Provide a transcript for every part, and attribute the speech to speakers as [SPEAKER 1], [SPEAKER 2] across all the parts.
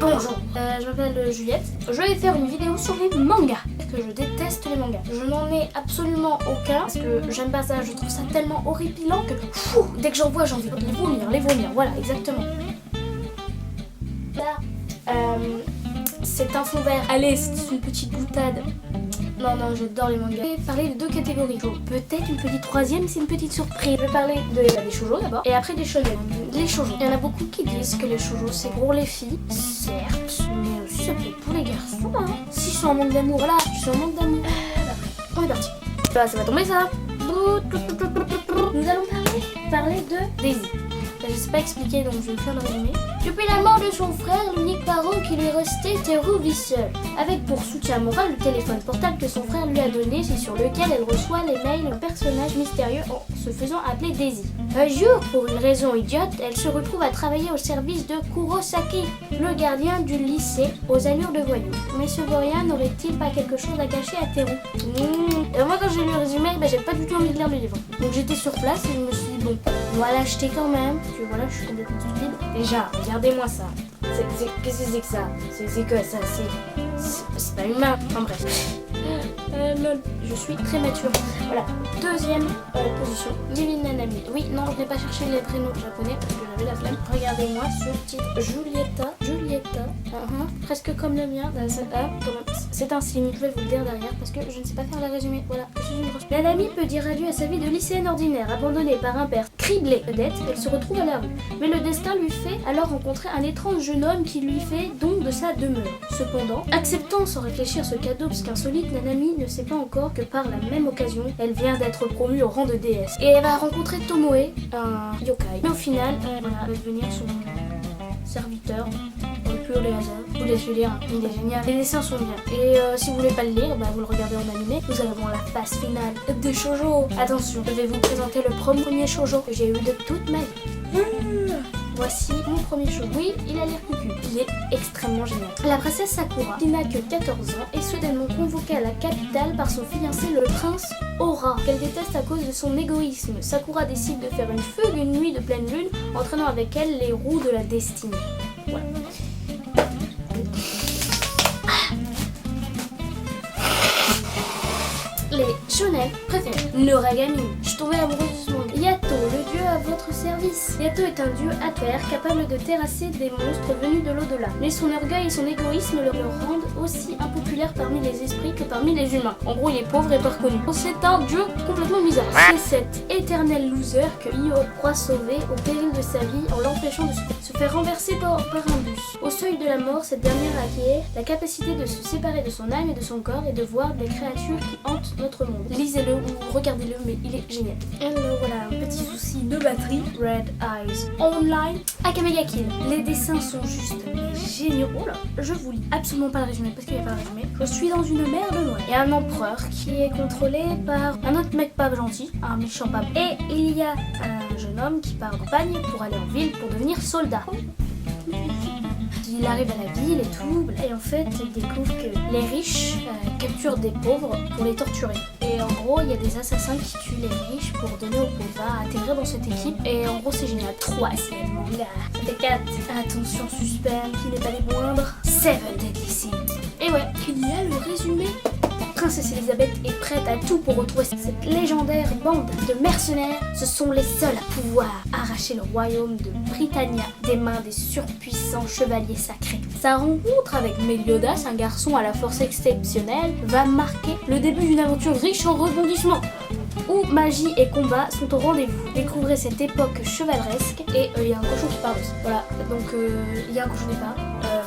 [SPEAKER 1] Bonjour, je m'appelle Juliette. Je vais faire une vidéo sur les mangas. Parce que je déteste les mangas. Je n'en ai absolument aucun parce que j'aime pas ça. Je trouve ça tellement horripilant que dès que j'en vois, j'ai envie de les vomir. Voilà, exactement. Là, c'est un fond vert. Allez, c'est une petite boutade. Non, j'adore les mangas. Je vais parler de deux catégories. Peut-être une petite troisième, c'est une petite surprise. Je vais parler des shoujo d'abord et après des shonen. Les shoujo. Il y en a beaucoup qui disent que les shoujo c'est pour les filles. Certes, mais aussi ça peut être pour les garçons. Hein. Si je suis en manque d'amour, là, je suis en manque d'amour. On est parti. Bah, ça va tomber ça. Nous allons parler de Daisy. Je sais pas expliquer donc je vais le faire le résumé. Depuis la mort de son frère, l'unique parent qui lui restait était Ruby seule, avec pour soutien moral le téléphone portable que son frère lui a donné, c'est sur lequel elle reçoit les mails d'un personnage mystérieux en se faisant appeler Daisy. Un jour, pour une raison idiote, elle se retrouve à travailler au service de Kurosaki, le gardien du lycée aux allures de voyou. Mais ce vaurien n'aurait-il pas quelque chose à cacher à Teru? Et moi quand j'ai lu le résumé, j'ai pas du tout envie de lire le livre. Donc j'étais sur place et je me suis dit bon, on va l'acheter quand même. Parce que voilà, je suis complètement stupide. Déjà, regardez-moi ça. Qu'est-ce que c'est que ça? C'est que ça, c'est pas humain. Enfin bref. Lol, je suis très mature. Voilà. Deuxième position, Living Nanami. Oui, non, je n'ai pas cherché les prénoms japonais parce que j'avais la flemme. Regardez-moi ce titre, Julieta. Presque comme le mien. C'est un signe, je vais vous le dire derrière parce que je ne sais pas faire le résumé. Voilà, je suis une grosse. Nanami peut dire adieu à sa vie de lycéenne ordinaire, abandonnée par un père criblé de dettes. Elle se retrouve à la rue. Mais le destin lui fait alors rencontrer un étrange jeune homme qui lui fait don de sa demeure. Cependant, acceptant sans réfléchir ce cadeau puisqu'insolite, Nanami ne sait pas encore que par la même occasion, elle vient d'être promue au rang de déesse. Et elle va rencontrer Tomoe, un yokai. Mais au final, elle va devenir son serviteur. Pur les hasards. Vous laissez lire, il est génial. Les dessins sont bien. Et si vous voulez pas le lire, vous le regardez en animé. Nous allons voir la phase finale des shoujo. Attention, je vais vous présenter le premier shoujo que j'ai eu de toute ma vie. Voici mon premier shoujo. Oui, il a l'air cucu. Il est extrêmement génial. La princesse Sakura, qui n'a que 14 ans, est soudainement convoquée à la capitale par son fiancé, le prince Aura, qu'elle déteste à cause de son égoïsme. Sakura décide de faire une fugue une nuit de pleine lune, entraînant avec elle les roues de la destinée. Voilà. Les shonen préférés. Noragami. Je suis tombée amoureuse de ce monde. Yato, le dieu à votre service. Yato est un dieu à terre capable de terrasser des monstres venus de l'au-delà. Mais son orgueil et son égoïsme le rendent aussi impopulaire parmi les esprits que parmi les humains. En gros, il est pauvre et pas reconnu. C'est un dieu complètement bizarre. C'est cet éternel loser que Io croit sauver au péril de sa vie en l'empêchant de se faire renverser par un bus. Au seuil de la mort, cette dernière acquiert la capacité de se séparer de son âme et de son corps et de voir des créatures qui hantent notre monde. Lisez-le ou regardez-le, mais il est génial. Alors voilà, un petit souci de batterie. Red Eyes Online. Akame ga Kill. Les dessins sont juste géniaux. Oh là, je vous lis absolument pas le résumé parce qu'il n'y a pas le résumé. Je suis dans une mer de noix. Il y a un empereur qui est contrôlé par un autre mec pas gentil, un méchant pas. Et il y a un jeune homme qui part en campagne pour aller en ville pour devenir soldat. Il arrive à la ville et tout, et en fait il découvre que les riches capturent des pauvres pour les torturer. Et en gros il y a des assassins qui tuent les riches pour donner aux pauvres à intégrer dans cette équipe. Et en gros c'est génial. 3 c'est manga. C'était 4. Attention suspense qui n'est pas les moindres. 7 Deadly Sins. Et ouais, il y a le résumé. Princesse Elisabeth est prête à tout pour retrouver cette légendaire bande de mercenaires. Ce sont les seuls à pouvoir arracher le royaume de Britannia des mains des surpuissants chevaliers sacrés. Sa rencontre avec Meliodas, un garçon à la force exceptionnelle, va marquer le début d'une aventure riche en rebondissements, où magie et combat sont au rendez-vous. Découvrez cette époque chevaleresque et il y a un cochon qui parle aussi. Voilà, donc il y a un cochon qui parle.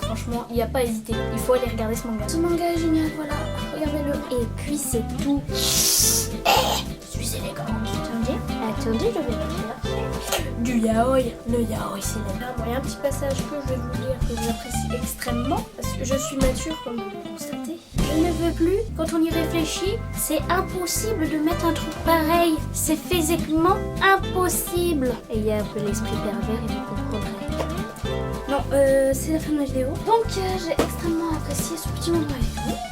[SPEAKER 1] Franchement, il n'y a pas à hésiter. Il faut aller regarder ce manga. Ce manga est génial, voilà. Regardez-le. Et puis c'est tout. Je suis élégante. Attendez, je vais le dire. Du yaoi. Le yaoi, c'est là. Il y a un petit passage que je vais vous lire que j'apprécie extrêmement parce que je suis mature comme vous le constatez. Je ne veux plus, quand on y réfléchit, c'est impossible de mettre un truc pareil. C'est physiquement impossible. Et il y a un peu l'esprit pervers et vous comprendrez. Non, c'est la fin de ma vidéo. Donc j'ai extrêmement apprécié ce petit moment avec vous.